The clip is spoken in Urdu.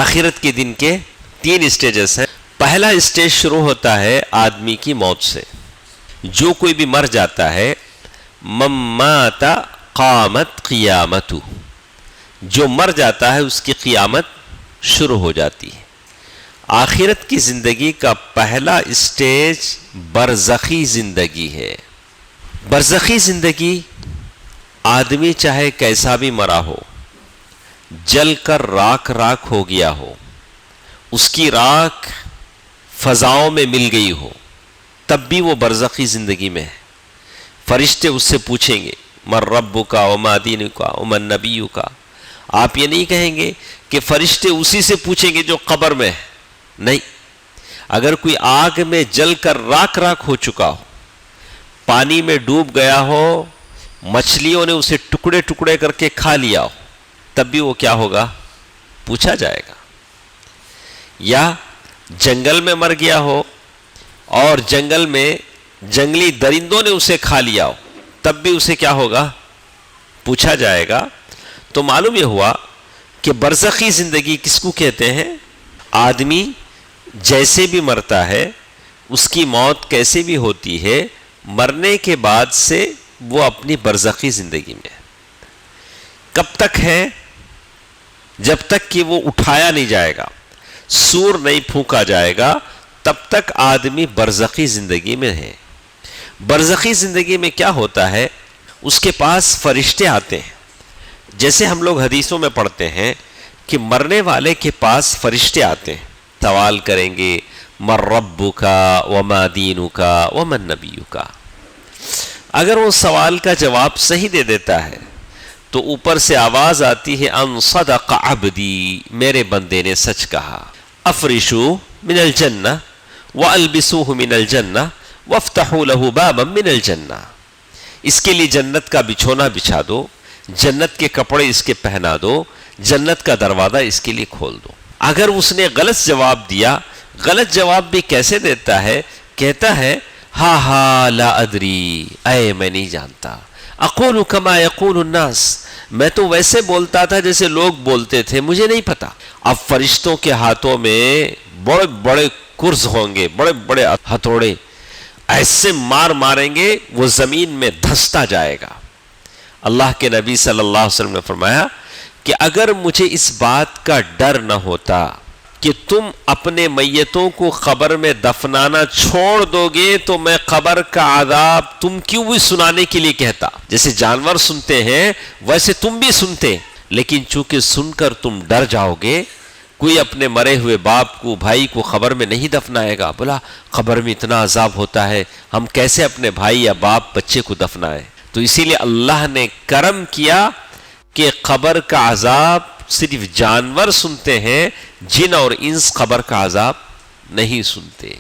آخرت کے دن کے 3 اسٹیجز ہیں. پہلا اسٹیج شروع ہوتا ہے آدمی کی موت سے. جو کوئی بھی مر جاتا ہے، من مات قامت قیامتہ، جو مر جاتا ہے اس کی قیامت شروع ہو جاتی ہے. آخرت کی زندگی کا پہلا اسٹیج برزخی زندگی ہے. برزخی زندگی آدمی چاہے کیسا بھی مرا ہو، جل کر راکھ راکھ ہو گیا ہو، اس کی راکھ فضاؤں میں مل گئی ہو، تب بھی وہ برزخی زندگی میں ہے. فرشتے اس سے پوچھیں گے من ربک وما دینک ومن نبیک. آپ یہ نہیں کہیں گے کہ فرشتے اسی سے پوچھیں گے جو قبر میں ہے. نہیں، اگر کوئی آگ میں جل کر راکھ راکھ ہو چکا ہو، پانی میں ڈوب گیا ہو، مچھلیوں نے اسے ٹکڑے ٹکڑے کر کے کھا لیا ہو، تب بھی وہ کیا ہوگا؟ پوچھا جائے گا. یا جنگل میں مر گیا ہو اور جنگل میں جنگلی درندوں نے اسے کھا لیا ہو، تب بھی اسے کیا ہوگا؟ پوچھا جائے گا. تو معلوم یہ ہوا کہ برزخی زندگی کس کو کہتے ہیں؟ آدمی جیسے بھی مرتا ہے، اس کی موت کیسے بھی ہوتی ہے، مرنے کے بعد سے وہ اپنی برزخی زندگی میں ہے. کب تک ہے؟ جب تک کہ وہ اٹھایا نہیں جائے گا، سور نہیں پھونکا جائے گا، تب تک آدمی برزخی زندگی میں ہے. برزخی زندگی میں کیا ہوتا ہے؟ اس کے پاس فرشتے آتے ہیں. جیسے ہم لوگ حدیثوں میں پڑھتے ہیں کہ مرنے والے کے پاس فرشتے آتے ہیں، سوال کریں گے من ربک وما دینک ومن نبیک. اگر وہ سوال کا جواب صحیح دے دیتا ہے تو اوپر سے آواز آتی ہے ان صدق عبدی، میرے بندے نے سچ کہا. افرشوا من الجنہ والبسوہ من الجنہ وافتحوا له بابا من الجنہ. اس کے لیے جنت کا بچھونا بچھا دو، جنت کے کپڑے اس کے پہنا دو، جنت کا دروازہ اس کے لیے کھول دو. اگر اس نے غلط جواب دیا، غلط جواب بھی کیسے دیتا ہے؟ کہتا ہے ہاں ہاں لا ادری، اے میں نہیں جانتا. اقول کما یقول الناس، میں تو ویسے بولتا تھا جیسے لوگ بولتے تھے، مجھے نہیں پتا. اب فرشتوں کے ہاتھوں میں بڑے بڑے کرز ہوں گے، بڑے بڑے ہتھوڑے، ایسے ماریں گے وہ زمین میں دھستا جائے گا. اللہ کے نبی صلی اللہ علیہ وسلم نے فرمایا کہ اگر مجھے اس بات کا ڈر نہ ہوتا کہ تم اپنے میتوں کو قبر میں دفنانا چھوڑ دو گے تو میں قبر کا عذاب تم کیوں بھی سنانے کے لیے کہتا. جیسے جانور سنتے ہیں ویسے تم بھی سنتے، لیکن چونکہ سن کر تم ڈر جاؤ گے. کوئی اپنے مرے ہوئے باپ کو، بھائی کو قبر میں نہیں دفنائے گا. بولا قبر میں اتنا عذاب ہوتا ہے، ہم کیسے اپنے بھائی یا باپ بچے کو دفنائے؟ تو اسی لیے اللہ نے کرم کیا کہ قبر کا عذاب صرف جانور سنتے ہیں، جن اور انس قبر کا عذاب نہیں سنتے.